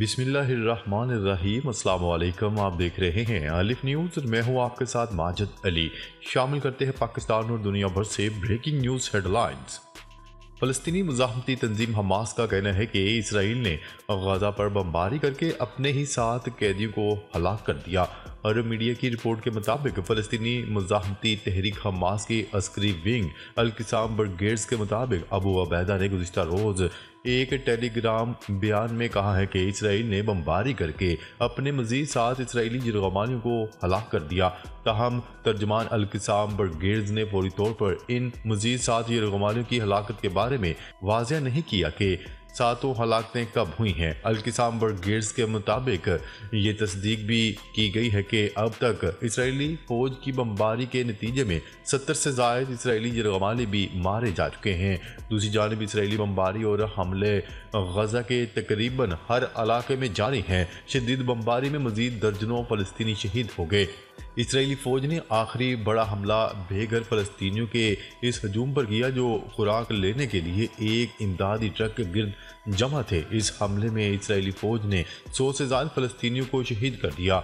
बिस्मिल्लाहिर्रहमानिर्रहीम। अस्सलाम वालेकुम। आप देख रहे हैं अलिफ न्यूज़ और मैं हूं आपके साथ माजिद अली। शामिल करते हैं पाकिस्तान और दुनिया भर से ब्रेकिंग न्यूज़ हेडलाइंस। फ़लस्तीनी मुज़ाहमती तंजीम हमास का कहना है कि इसराइल ने गजा पर बमबारी करके अपने ही 7 कैदियों को हलाक कर दिया। अरब मीडिया की रिपोर्ट के मुताबिक फ़लस्तीनी मुज़ाहमती तहरीक हमास की अस्करी विंग अल-क़िसाम ब्रिगेड्स के मुताबिक अबू अबैदा ने गुज़िश्ता रोज़ एक टेलीग्राम बयान में कहा है कि इसराइल ने बमबारी करके अपने मज़ीद 7 इसराइली यरगमालियों को हलाक कर दिया। ताहम तर्जमान अल-क़िसाम ब्रिगेड्स ने फौरी तौर पर इन मज़ीद 7 यरगमालियों की हलाकत के बारे में वाज़ेह नहीं किया कि 7 हलाकतें कब हुई हैं। अल-क़िसाम ब्रिगेड्स के मुताबिक ये तस्दीक भी की गई है कि अब तक इसराइली फ़ौज की बमबारी के नतीजे में 70 से ज़ायद इसराइली यरगमाली भी मारे जा चुके हैं। दूसरी जानिब इसराइली बमबारी और हमले गजा के तकरीबन हर इलाके में जारी हैं। शदीद बमबारी में मज़ीद दर्जनों फ़लस्तीनी शहीद हो गए। इसराइली फ़ौज ने आखिरी बड़ा हमला बेघर फ़लस्तीनियों के इस हजूम पर किया जो खुराक लेने के लिए एक इमदादी ट्रक के गिर्द जमा थे। इस हमले में इसराइली फ़ौज ने 100 से ज़्यादा फ़लस्तीनियों को शहीद कर दिया।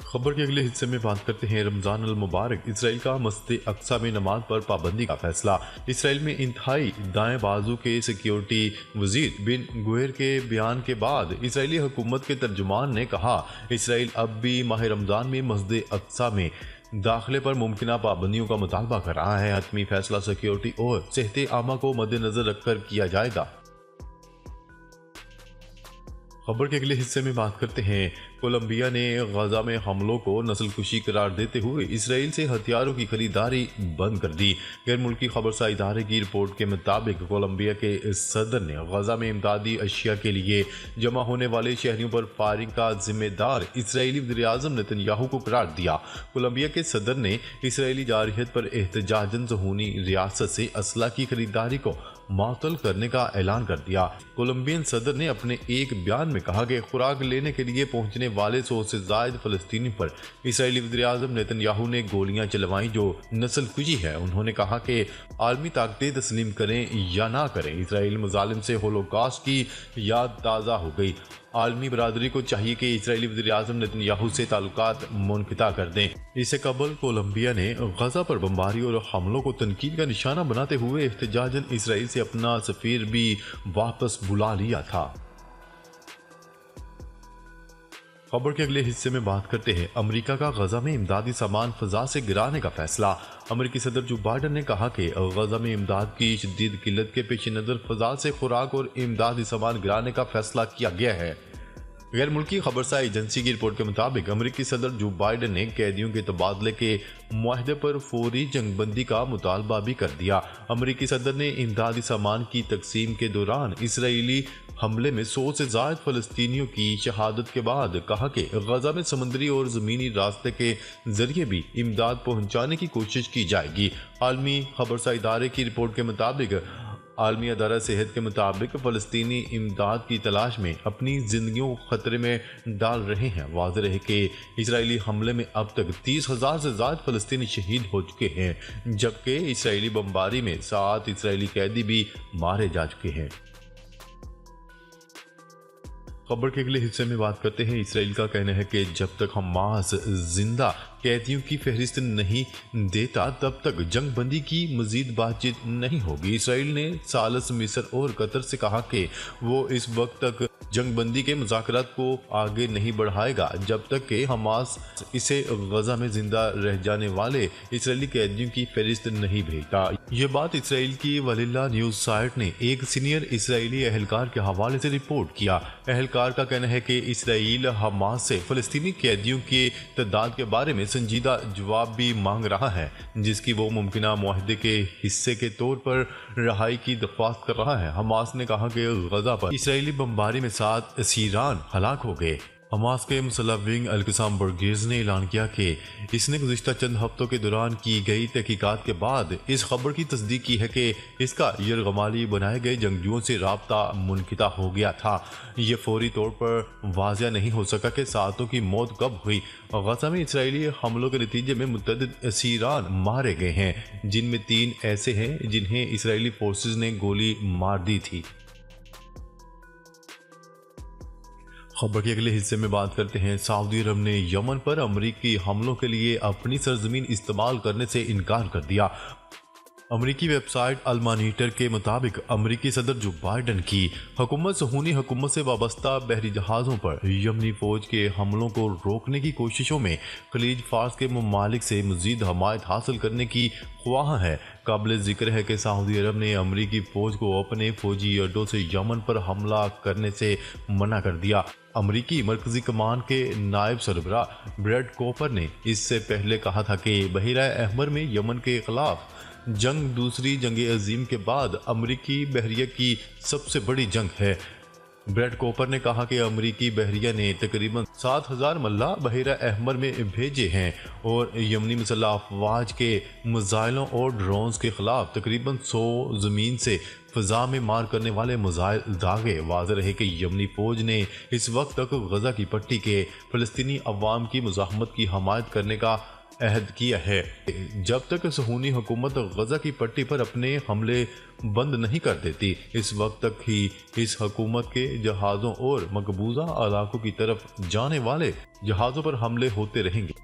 खबर के अगले हिस्से में बात करते हैं रमज़ान अल मुबारक। इसराइल का मस्जिद अक्सा में नमाज पर पाबंदी का फैसला। इसराइल में इंतहाई दाएं बाजू के सिक्योरिटी वजीर बिन गुएर के बयान के बाद इसराइली हुकूमत के तर्जुमान ने कहा इसराइल अब भी माह रमज़ान में मस्जिद अक्सा में दाखिले पर मुमकिन पाबंदियों का मुतालबा कर रहा है। हतमी फैसला सिक्योरिटी और सेहत आमा को मद्देनजर रखकर किया जाएगा। खबर के अगले हिस्से में बात करते हैं कोलंबिया ने गजा में हमलों को नस्लकुशी करार देते हुए इसराइल से हथियारों की खरीदारी बंद कर दी। गैर मुल्की खबरसा इदारे की रिपोर्ट के मुताबिक कोलंबिया के सदर ने गजा में इमदादी अशिया के लिए जमा होने वाले शहरियों पर फायरिंग का जिम्मेदार इसराइली वज़ीर-ए-आज़म नेतन्याहू को करार दिया। कोलंबिया के सदर ने इसराइली जारहियत पर एहतजाजन ज़हूनी रियासत से असला की खरीदारी को मातल करने का ऐलान कर दिया। कोलंबियन सदर ने अपने एक बयान में कहा कि खुराक लेने के लिए पहुंचने वाले 100 से ज़ायद फ़लस्तीनी पर इसराइली वज़ीर-ए-आज़म नेतन्याहू ने गोलियां चलवाई जो नस्लकुशी है। उन्होंने कहा कि आलमी ताकतें तस्लीम करें या ना करें, इसराइल मुजालिम से होलोकॉस्ट की याद ताज़ा हो गई। आलमी बरादरी को चाहिए कि इसराइली वज़ीर-ए-आज़म नेतन्याहू से ताल्लुकात मुनक़ता कर दें। इससे कबल कोलंबिया ने गजा पर बमबारी और हमलों को तनकीद का निशाना बनाते हुए एहतजाजन इसराइल से अपना सफ़ीर भी वापस बुला लिया था। खबर के अगले हिस्से में बात करते हैं अमेरिका का गजा में इमदादी सामान फ़ज़ा से गिराने का फैसला। अमेरिकी सदर जो बाइडन ने कहा कि गजा में इमदाद की शदीद किल्लत के पेश नज़र फ़ज़ा से खुराक और इमदादी सामान गिराने का फैसला किया गया है। गैर मुल्की खबरसा एजेंसी की रिपोर्ट के मुताबिक अमेरिकी सदर जो बाइडन ने कैदियों के तबादले के मुआहदे पर फौरी जंगबंदी का मुतालबा भी कर दिया। अमेरिकी सदर ने इमदादी सामान की तकसीम के दौरान इसराइली हमले में 100 से ज़ायद फ़लस्तीनियों की शहादत के बाद कहा कि गजा में समुद्री और ज़मीनी रास्ते के जरिए भी इमदाद पहुंचाने की कोशिश की जाएगी। आलमी खबरसा इदारे की रिपोर्ट के मुताबिक आलमी अदारा सेहत के मुताबिक फ़लस्तीनी इमदाद की तलाश में अपनी ज़िंदगियों को ख़तरे में डाल रहे हैं। वाज़ेह है कि इसराइली हमले में अब तक 30,000 से ज़्यादा फ़लस्तीनी शहीद हो चुके हैं, जबकि इसराइली बमबारी में 7 इसराइली कैदी भी मारे जा चुके हैं। खबर के अगले हिस्से में बात करते हैं इसराइल का कहना है कि जब तक हमास जिंदा कैदियों की फहरिस्त नहीं देता तब तक जंगबंदी की मजीद बातचीत नहीं होगी। इसराइल ने सालस, मिस्र और कतर से कहा कि वो इस वक्त तक जंगबंदी के मुज़ाकरात को आगे नहीं बढ़ाएगा जब तक कि हमास इसे गजा में जिंदा रह जाने वाले इसराइली कैदियों की फहरिस्त नहीं भेजता। ये बात इसराइल की वलिल्ला न्यूज़ साइट ने एक सीनियर इसराइली एहलकार के हवाले से रिपोर्ट किया। एहलकार का कहना है कि इसराइल हमास से फ़लस्तीनी कैदियों की तादाद के बारे में संजीदा जवाब भी मांग रहा है, जिसकी वो मुमकिना मुआहदे के हिस्से के तौर पर रहाई की दरख्वास्त कर रहा है। हमास ने कहा कि गजा पर इसराइली बमबारी में 7 असीरान हलाक हो गए। हमास के मुसल्लह विंग अल-क़िसाम ब्रिगेड्स ने ऐलान किया कि इसने गुज़िश्ता चंद हफ्तों के दौरान की गई तहकीकात के बाद इस खबर की तस्दीक की है कि इसका यरगमाली बनाए गए जंगजुओं से राब्ता मुनक़ता हो गया था। ये फौरी तौर पर वाज़ेह नहीं हो सका कि 7 की मौत कब हुई। गजा में इसराइली हमलों के नतीजे में मुतअद्दिद असीरान मारे गए हैं, जिनमें 3 ऐसे हैं जिन्हें इसराइली फोर्सेस ने गोली मार दी थी। खबर के अगले हिस्से में बात करते हैं। सऊदी अरब ने यमन पर अमरीकी हमलों के लिए अपनी सरजमीन इस्तेमाल करने से इनकार कर दिया। अमरीकी वेबसाइट अल मॉनिटर के मुताबिक अमरीकी सदर जो बाइडन की हुकूमत सुहूनी हुकूमत से वाबस्ता बहरी जहाज़ों पर यमनी फौज के हमलों को रोकने की कोशिशों में खलीज फार्स के ममालिक से मजीद हमायत हासिल करने की ख्वाह है। काबिल जिक्र है कि सऊदी अरब ने अमरीकी फौज को अपने फौजी अड्डों से यमन पर हमला करने से मना कर दिया। अमरीकी मरकजी कमान के नायब सरबरा ब्रैड कोपर ने इससे पहले कहा था कि बहरा अहमर में यमन के खिलाफ जंग दूसरी जंग अजीम के बाद अमरीकी बहरिया की सबसे बड़ी जंग है। ब्रैड कोपर ने कहा कि अमरीकी बहरिया ने तकरीबन 7,000 मल्ला बहरा अहमर में भेजे हैं और यमनी मुसल्लह अफवाज के मिसाइलों और ड्रोन्स के खिलाफ तकरीबन 100 ज़मीन से फ़ज़ा में मार करने वाले मिसाइल दागे। वाज़ेह रहे कि यमनी फ़ौज ने इस वक्त तक गज़ा की पट्टी के फ़लस्तीनी अवाम की मुज़ाहमत की हमायत करने का अहद किया है। जब तक सुहूनी हुकूमत गज़ा की पट्टी पर अपने हमले बंद नहीं कर देती, इस वक्त तक ही इस हुकूमत के जहाज़ों और मकबूजा इलाकों की तरफ जाने वाले जहाज़ों पर हमले होते रहेंगे।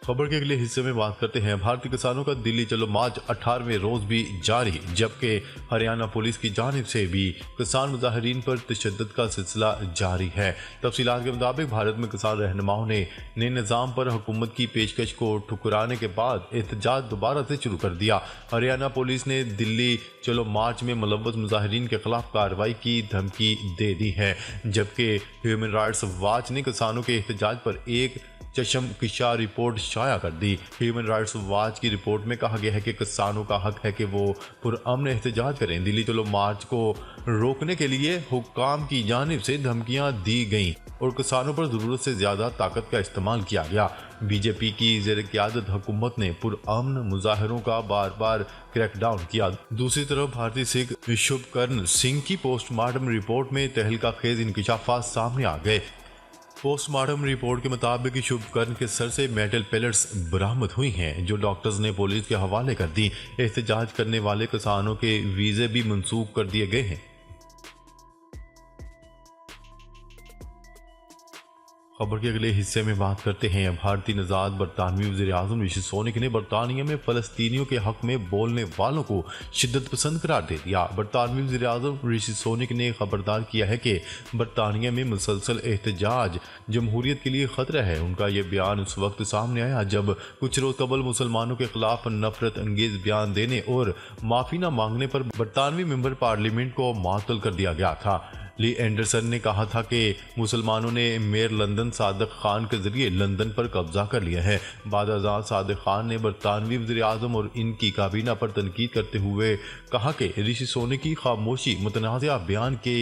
खबर के अगले हिस्से में बात करते हैं। भारतीय किसानों का दिल्ली चलो मार्च 18वें रोज भी जारी, जबकि हरियाणा पुलिस की जानिब से भी किसान मुजाहिरीन पर तशद्दुद का सिलसिला जारी है। तफसीलात के मुताबिक भारत में किसान रहनुमाओं ने नए निज़ाम पर हुकूमत की पेशकश को ठुकराने के बाद एहतजाज दोबारा से शुरू कर दिया। हरियाणा पुलिस ने दिल्ली चलो मार्च में मुलव्वस मुजाहिरीन के खिलाफ कार्रवाई की धमकी दे दी है, जबकि ह्यूमन राइट्स वॉच ने किसानों के एहतजाज पर एक चशमकशा रिपोर्ट शाया कर दी। ह्यूमन राइट्स वॉच की रिपोर्ट में कहा गया है कि किसानों का हक है कि वो पुरअमन एहतजाज करें। दिल्ली चलो मार्च को रोकने के लिए हुक्काम की जानिब से धमकियां दी गईं और किसानों पर ज़रूरत से ज़्यादा ताकत का इस्तेमाल किया गया। बीजेपी की ज़ेर क़यादत हुकूमत ने पुरअमन मुजाहिरों का बार बार क्रैकडाउन किया। दूसरी तरफ भारतीय सिख शुभकर्ण सिंह की पोस्टमार्टम रिपोर्ट में तहलका खेज इंकशाफात सामने आ गए। पोस्टमार्टम रिपोर्ट के मुताबिक शुभकर्ण के सर से मेटल पेलेट्स बरामद हुई हैं, जो डॉक्टर्स ने पुलिस के हवाले कर दी। एहतजाज करने वाले किसानों के वीज़े भी मनसूख कर दिए गए हैं। खबर के अगले हिस्से में बात करते हैं। भारतीय नज़ाद बरतानवी वज़ीर-ए-आज़म ऋषि सुनक ने बरतानिया में फ़लस्तीनियों के हक में बोलने वालों को शिद्दत पसंद करार दे दिया। बरतानवी वज़ीर-ए-आज़म ऋषि सुनक ने खबरदार किया है कि बरतानिया में मुसलसल एहतजाज जमहूरियत के लिए ख़तरा है। उनका यह बयान उस वक्त सामने आया जब कुछ रोज़ कबल मुसलमानों के खिलाफ नफरत अंगेज़ बयान देने और माफ़ी न मांगने पर बरतानवी मेंबर पार्लियामेंट को मुअत्तल कर दिया गया था। ली एंडरसन ने कहा था कि मुसलमानों ने मेयर लंदन सादिक खान के जरिए लंदन पर कब्जा कर लिया है। बाद आज़ाद सादिक खान ने बरतानवी वज़ीर-ए-आज़म और इनकी काबीना पर तनकीद करते हुए कहा कि ऋषि सुनक की खामोशी मुतनाज़ा बयान के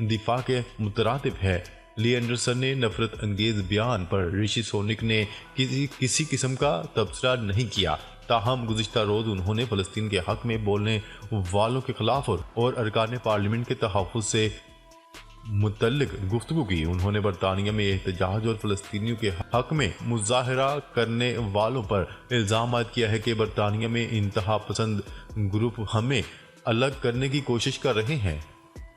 दिफा के मुतरातिब है। ली एंडरसन ने नफरत अंगेज बयान पर ऋषि सुनक ने किसी किस्म का तबसरा नहीं किया। ताहम गुज़िश्ता रोज़ उन्होंने फ़लस्तीन के हक में बोलने वालों के खिलाफ और अरकान पार्लियामेंट के तहफ़्फ़ुज़ से मुतल्लिक गुफ्तगू की। उन्होंने बरतानिया में एहतजाज और फ़लस्तीनियों के हक में मुजाहरा करने वालों पर इल्ज़ाम आयद किया है कि बरतानिया में इंतहा पसंद ग्रुप हमें अलग करने की कोशिश कर रहे हैं।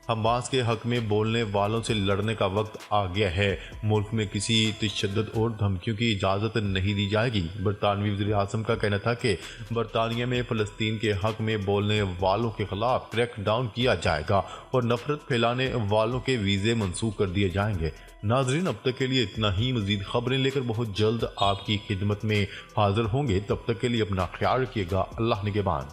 हमास के हक में बोलने वालों से लड़ने का वक्त आ गया है। मुल्क में किसी तशद्दुद और धमकियों की इजाज़त नहीं दी जाएगी। बरतानवी वज़ीर-ए-आज़म का कहना था कि बरतानिया में फ़लस्तीन के हक में बोलने वालों के खिलाफ क्रैकडाउन किया जाएगा और नफरत फैलाने वालों के वीज़े मनसूख कर दिए जाएंगे। नाजरीन, अब तक के लिए इतना ही। मज़ीद खबरें लेकर बहुत जल्द आपकी खिदमत में हाजिर होंगे। तब तक के लिए अपना ख्याल रखिएगा। अल्लाह निगहबान।